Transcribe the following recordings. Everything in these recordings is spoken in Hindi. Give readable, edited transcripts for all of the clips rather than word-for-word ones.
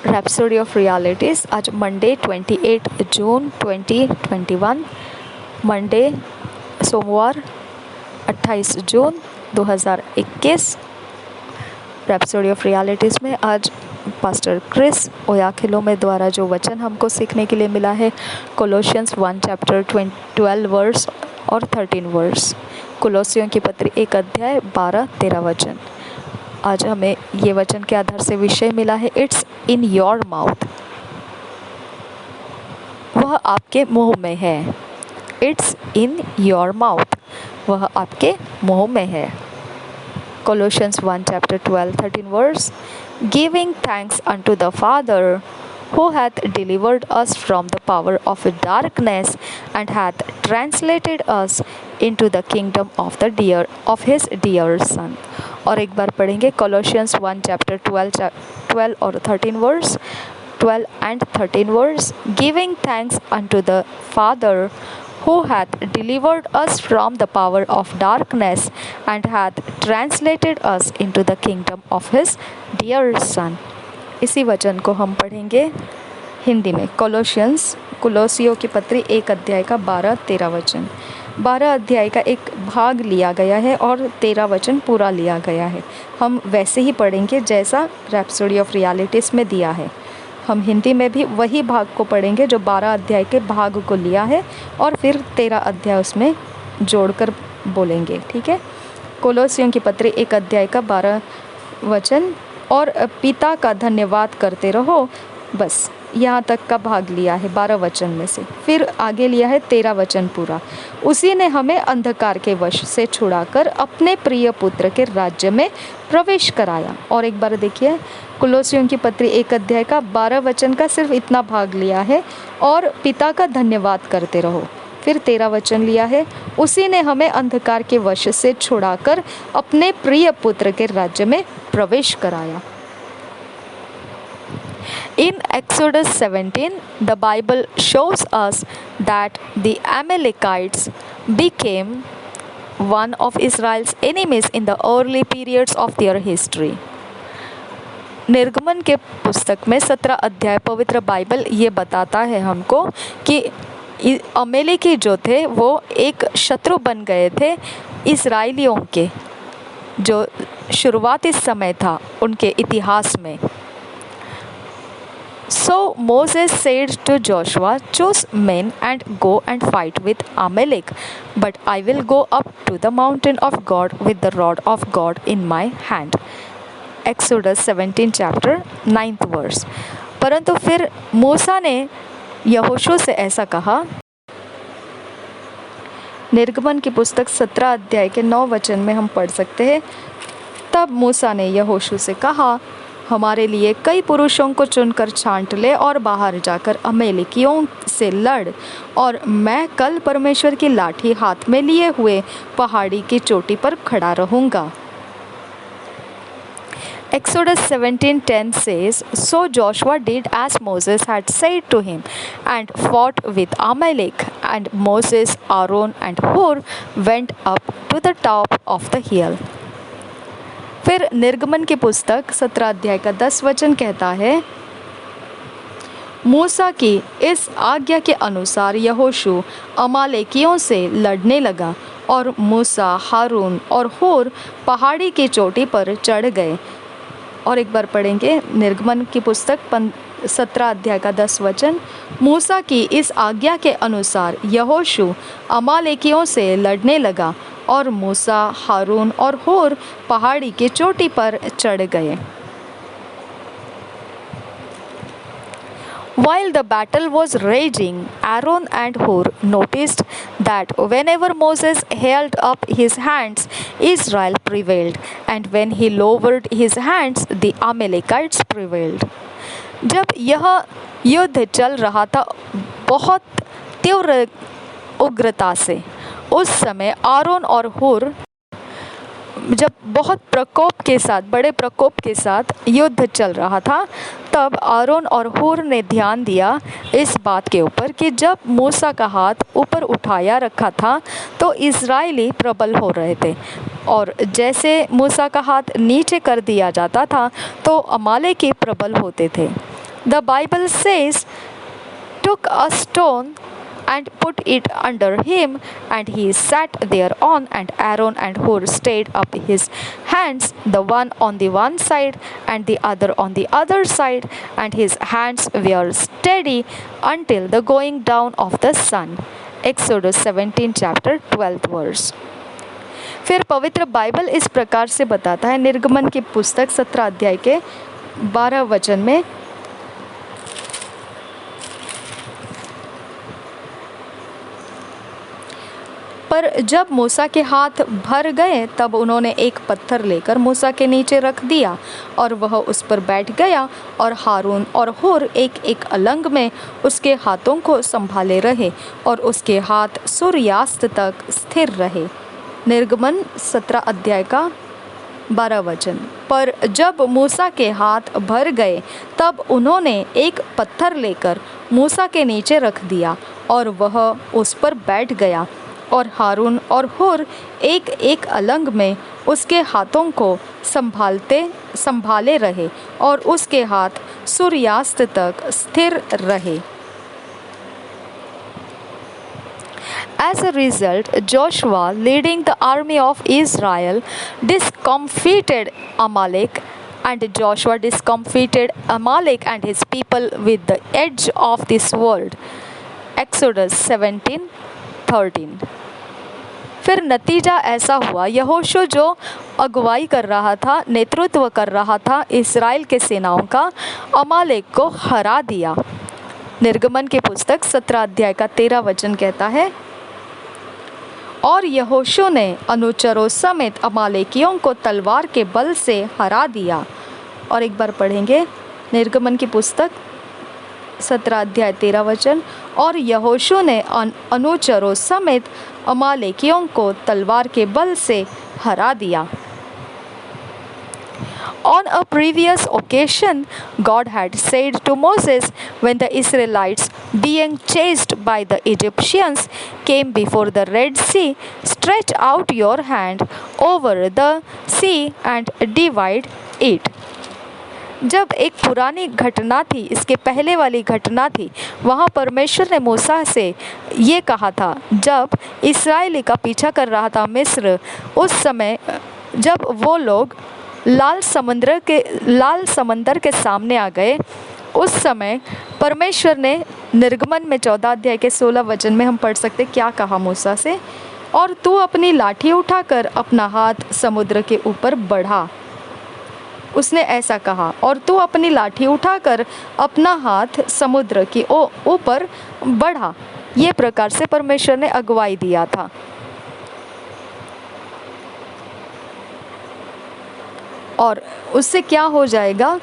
Rhapsody of realities. आज मंडे 28 जून 2021, मंडे सोमवार 28 जून 2021। रैप्सोडी ऑफ रियलिटीज़ में आज पास्टर क्रिस ओयाखिलोमे द्वारा जो वचन हमको सीखने के लिए मिला है, कोलोसियंस 1 चैप्टर 12 वर्स और 13 वर्स। कोलोसियों की पत्री 1 अध्याय 12-13 वचन। आज हमें ये वचन के आधार से विषय मिला है, इट्स इन योर माउथ। वह आपके मुंह में है। इट्स इन योर माउथ, वह आपके मुंह में है। Colossians 1 chapter 12-13 verse, giving thanks unto the Father who hath delivered us from the power of darkness and hath translated us into the kingdom of his dear Son। और एक बार पढ़ेंगे Colossians 1 chapter 12 और 13 verse, 12 and 13 verse, giving thanks unto the Father who hath delivered us from the power of darkness and hath translated us into the kingdom of his dear Son। इसी वचन को हम पढ़ेंगे हिंदी में। कोलोसियों की पत्री 1 अध्याय का 12-13 वचन। 12 अध्याय का एक भाग लिया गया है और 13 वचन पूरा लिया गया है। हम वैसे ही पढ़ेंगे जैसा रैप्सोडी ऑफ रियलिटीज़ में दिया है। हम हिंदी में भी वही भाग को पढ़ेंगे जो 12 अध्याय के भाग को लिया है और फिर 13 अध्याय उसमें जोड़कर बोलेंगे, ठीक है। कोलोसियों की पत्री 1 अध्याय का 12 वचन, और पिता का धन्यवाद करते रहो। बस यहाँ तक का भाग लिया है 12 वचन में से। फिर आगे लिया है 13 वचन पूरा। उसी ने हमें अंधकार के वश से छुड़ाकर अपने प्रिय पुत्र के राज्य में प्रवेश कराया। और एक बार देखिए, कोलोसियों की पत्री 1 अध्याय का 12 वचन का सिर्फ इतना भाग लिया है, और पिता का धन्यवाद करते रहो। फिर 13 वचन लिया है, उसी ने हमें अंधकार के वश से छुड़ाकर अपने प्रिय पुत्र के राज्य में प्रवेश कराया। In Exodus 17, the Bible shows us that the Amalekites became one of Israel's enemies in the early periods of their history। निर्गमन के पुस्तक में 17 अध्याय पवित्र बाइबल ये बताता है हमको कि अमेलेकी जो थे वो एक शत्रु बन गए थे इस्राएलियों के, जो शुरुआती समय था उनके इतिहास में। So Moses said to Joshua, choose men and go and fight with Amalek, but I will go up to the mountain of God with the rod of God in my hand। Exodus 17 chapter 9th verse। परंतु फिर मूसा ने यहोशू से ऐसा कहा। निर्गमन की पुस्तक 17 अध्याय के 9 वचन में हम पढ़ सकते हैं, तब मूसा ने यहोशू से कहा, हमारे लिए कई पुरुषों को चुनकर छांट ले और बाहर जाकर अमेलेकियों से लड़, और मैं कल परमेश्वर की लाठी हाथ में लिए हुए पहाड़ी की चोटी पर खड़ा रहूँगा। Exodus 17:10 says, So Joshua did as Moses had said to him, and fought with Amalek, and Moses, Aaron and Hur went up to the top of the hill। फिर निर्गमन की पुस्तक 17 अध्याय का 10 वचन कहता है, मूसा की इस आज्ञा के अनुसार यहोशू अमालेकियों से लड़ने लगा, और मूसा, हारून और हूर पहाड़ी की चोटी पर चढ़ गए। और एक बार पढ़ेंगे निर्गमन की पुस्तक 17 अध्याय का 10 वचन, मूसा की इस आज्ञा के अनुसार यहोशू अमालेकियों से लड़ने लगा, और मूसा, हारून और हूर पहाड़ी की चोटी पर चढ़ गए। While the battle was raging, Aaron and Hur noticed that whenever Moses held up his hands, Israel prevailed, and when he lowered his hands, the Amalekites prevailed। जब यह युद्ध चल रहा था बहुत तीव्र उग्रता से, उस समय आरोन और हूर जब बहुत प्रकोप के साथ, बड़े प्रकोप के साथ युद्ध चल रहा था, तब आरोन और हूर ने ध्यान दिया इस बात के ऊपर कि जब मूसा का हाथ ऊपर उठाया रखा था तो इज़राइली प्रबल हो रहे थे, और जैसे मूसा का हाथ नीचे कर दिया जाता था तो अमालेकी प्रबल होते थे। The Bible says, took a stone and put it under him, and he sat thereon, and Aaron and Hur stayed up his hands, the one on the one side and the other on the other side, and his hands were steady until the going down of the sun. Exodus 17 chapter 12th verse. फिर पवित्र बाइबल इस प्रकार से बताता है, निर्गमन की पुस्तक 17 अध्याय के 12 वचन में, पर जब मूसा के हाथ भर गए तब उन्होंने एक पत्थर लेकर मूसा के नीचे रख दिया और वह उस पर बैठ गया, और हारून और हुर एक एक अलंग में उसके हाथों को संभाले रहे और उसके हाथ सूर्यास्त तक स्थिर रहे। निर्गमन 17 अध्याय का 12 वचन। पर जब मूसा के हाथ भर गए तब उन्होंने एक पत्थर लेकर मूसा के नीचे रख दिया और वह उस पर बैठ गया, और हारून और हुर एक एक अलंग में उसके हाथों को संभाले रहे और उसके हाथ सूर्यास्त तक स्थिर रहे। As a result, Joshua, leading the army of Israel, discomfited Amalek, and Joshua discomfited Amalek and his people with the edge of this world. Exodus 17:13। फिर नतीजा ऐसा हुआ, यहोशू जो अगुवाई कर रहा था, नेतृत्व कर रहा था इस्राएल के सेनाओं का, अमालेक को हरा दिया। निर्गमन की पुस्तक 17 अध्याय का 13 वचन कहता है, और यहोशू ने अनुचरों समेत अमालेकियों को तलवार के बल से हरा दिया। और एक बार पढ़ेंगे, निर्गमन की पुस्तक 17 अध्याय 13 वचन, और यहोशू ने अनुचरों समेत अमालेकियों को तलवार के बल से हरा दिया। On a previous occasion, God had said to Moses, when the Israelites, being chased by the Egyptians, came before the Red Sea, stretch out your hand over the sea and divide it. जब एक पुरानी घटना थी, इसके पहले वाली घटना थी, वहाँ परमेश्वर ने मूसा से ये कहा था, जब इस्राएली का पीछा कर रहा था मिस्र, उस समय जब वो लोग लाल समंदर के सामने आ गए, उस समय परमेश्वर ने निर्गमन में 14 अध्याय के 16 वचन में हम पढ़ सकते क्या कहा मूसा से, और तू अपनी लाठी उठाकर अपना हाथ समुद्र के ऊपर बढ़ा। उसने ऐसा कहा, और तू अपनी लाठी उठाकर अपना हाथ समुद्र के ऊपर बढ़ा। ये प्रकार से परमेश्वर ने अगुवाई दिया था। और उससे क्या हो जाएगा,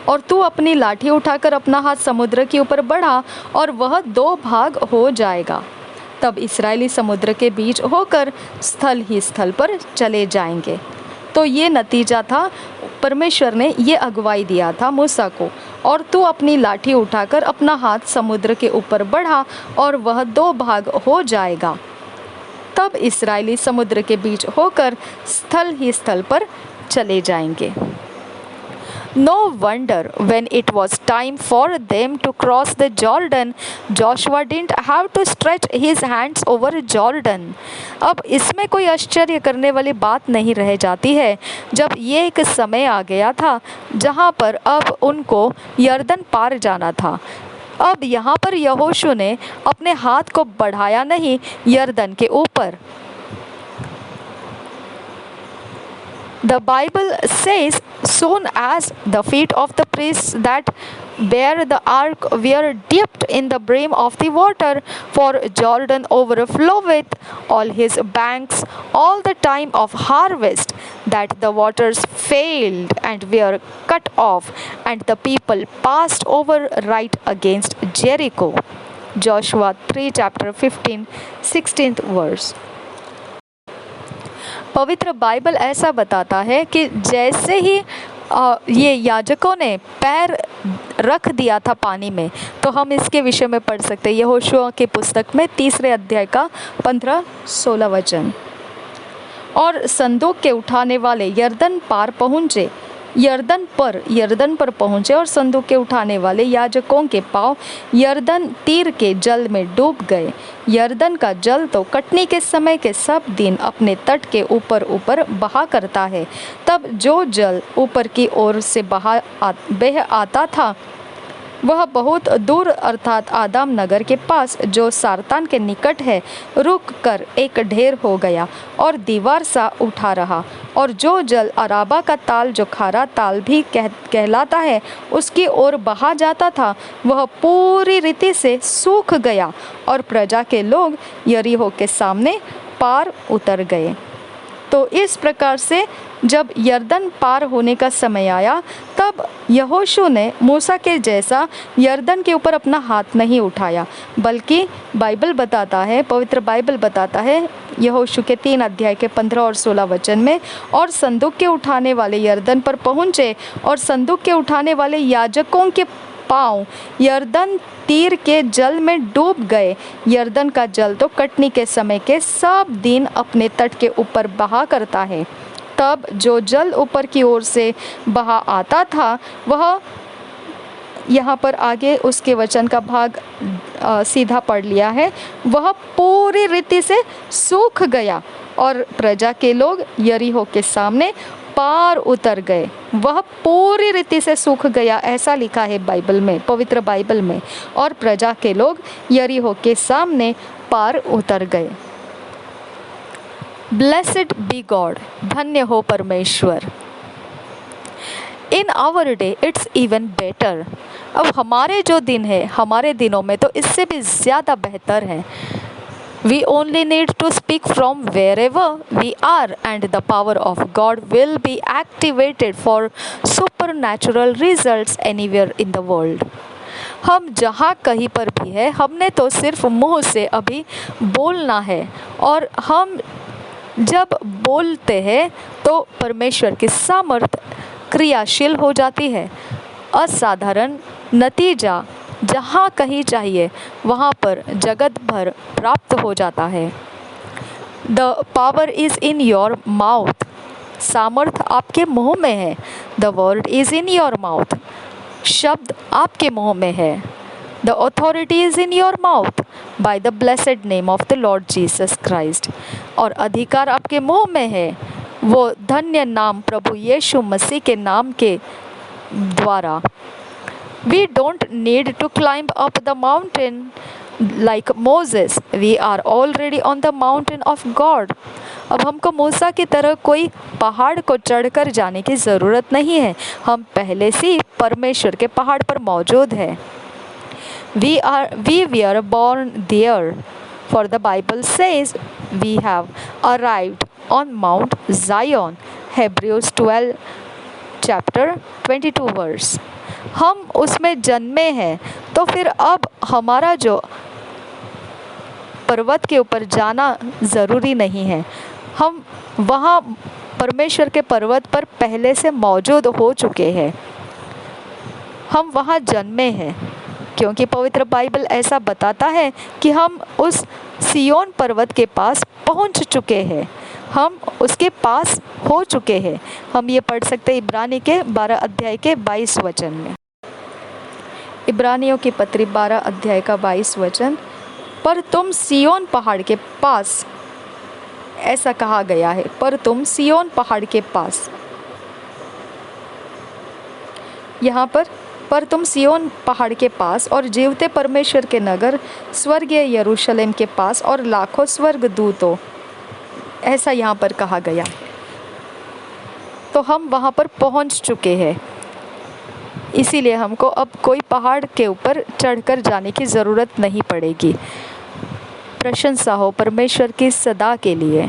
और तू अपनी लाठी उठाकर अपना हाथ समुद्र के ऊपर बढ़ा और वह 2 भाग हो जाएगा। तब इस्राएली समुद्र के बीच होकर स्थल ही स्थल पर चले जाएंगे। तो ये नतीजा था, परमेश्वर ने ये अगुवाई दिया था मूसा को, और तू अपनी लाठी उठाकर अपना हाथ समुद्र के ऊपर बढ़ा और वह 2 भाग हो जाएगा। तब इस्राएली समुद्र के बीच होकर स्थल ही स्थल पर चले जाएंगे। No wonder when it was time for them to cross the Jordan, Joshua didn't have to stretch his hands over Jordan. अब इसमें कोई आश्चर्य करने वाली बात नहीं रह जाती है, जब ये एक समय आ गया था जहाँ पर अब उनको यरदन पार जाना था। अब यहाँ पर यहोशू ने अपने हाथ को बढ़ाया नहीं यरदन के ऊपर। The Bible says, soon as the feet of the priests that bear the ark were dipped in the brim of the water, for Jordan overfloweth all his banks all the time of harvest, that the waters failed and were cut off, and the people passed over right against Jericho. Joshua 3 chapter 15 16th verse। पवित्र बाइबल ऐसा बताता है कि जैसे ही ये याजकों ने पैर रख दिया था पानी में, तो हम इसके विषय में पढ़ सकते हैं यहोशू की पुस्तक में 3 अध्याय का 15-16 वचन। और संदूक के उठाने वाले यरदन पार पहुँचे, यरदन पर पहुंचे और संदूक के उठाने वाले याजकों के पांव यरदन तीर के जल में डूब गए। यरदन का जल तो कटनी के समय के सब दिन अपने तट के ऊपर ऊपर बहा करता है। तब जो जल ऊपर की ओर से बह आता था वह बहुत दूर अर्थात आदाम नगर के पास जो सारतान के निकट है रुक कर एक ढेर हो गया और दीवार सा उठा रहा। और जो जल अराबा का ताल जो खारा ताल भी कहलाता है उसकी ओर बहा जाता था वह पूरी रीति से सूख गया और प्रजा के लोग यरीहो के सामने पार उतर गए। तो इस प्रकार से जब यरदन पार होने का समय आया तब यहोशू ने मूसा के जैसा यरदन के ऊपर अपना हाथ नहीं उठाया, बल्कि पवित्र बाइबल बताता है यहोशू के 3 अध्याय के 15 और 16 वचन में, और संदूक के उठाने वाले यरदन पर पहुँचे और संदूक के उठाने वाले याजकों के पांव यरदन तीर के जल में डूब गए। यरदन का जल तो कटनी के समय के सब दिन अपने तट के ऊपर बहा करता है। तब जो जल ऊपर की ओर से बहा आता था वह, यहाँ पर आगे उसके वचन का भाग सीधा पढ़ लिया है, वह पूरी रीति से सूख गया और प्रजा के लोग यरीहो के सामने पार उतर गए। वह पूरी रीति से सूख गया, ऐसा लिखा है बाइबल में, पवित्र बाइबल में, और प्रजा के लोग यरीहो के सामने पार उतर गए। ब्लेसेड बी गॉड, धन्य हो परमेश्वर। In our day it's even better, अब हमारे जो दिन है हमारे दिनों में तो इससे भी ज़्यादा बेहतर है। We only need to speak from wherever we are and the power of God will be activated for supernatural results anywhere in the world. हम जहाँ कहीं पर भी है हमने तो सिर्फ मुंह से अभी बोलना है, और हम जब बोलते हैं तो परमेश्वर की सामर्थ क्रियाशील हो जाती है। असाधारण नतीजा जहाँ कहीं चाहिए वहाँ पर जगत भर प्राप्त हो जाता है। The power is in your mouth, सामर्थ आपके मुंह में है। The word is in your mouth, शब्द आपके मुंह में है। The authority is in your mouth by the blessed name of the Lord Jesus Christ, और अधिकार आपके मुंह में है वो धन्य नाम प्रभु यीशु मसीह के नाम के द्वारा। We don't need to climb up the mountain like Moses. We are already on the mountain of God. अब हमको मूसा की तरह कोई पहाड़ को चढ़कर जाने की ज़रूरत नहीं है, हम पहले से परमेश्वर के पहाड़ पर मौजूद हैं। We were born there, for the Bible says we have arrived on Mount Zion. Hebrews 12 chapter 22 verse. हम उसमें जन्मे हैं, तो फिर अब हमारा जो पर्वत के ऊपर जाना ज़रूरी नहीं है, हम वहाँ परमेश्वर के पर्वत पर पहले से मौजूद हो चुके हैं। हम वहाँ जन्मे हैं क्योंकि पवित्र बाइबल ऐसा बताता है कि हम उस सियोन पर्वत के पास पहुँच चुके हैं, हम उसके पास हो चुके हैं। हम ये पढ़ सकते हैं इब्रानी के 12 अध्याय के 22 वचन में। इब्रानियों की पत्री 12 अध्याय का 22 वचन, पर तुम सियोन पहाड़ के पास, ऐसा कहा गया है, पर तुम सियोन पहाड़ के पास, यहाँ पर तुम सियोन पहाड़ के पास और जीवते परमेश्वर के नगर स्वर्गीय यरूशलेम के पास और लाखों स्वर्गदूतों, ऐसा यहाँ पर कहा गया। तो हम वहाँ पर पहुँच चुके हैं, इसीलिए हमको अब कोई पहाड़ के ऊपर चढ़कर जाने की ज़रूरत नहीं पड़ेगी। प्रशंसा हो परमेश्वर की सदा के लिए।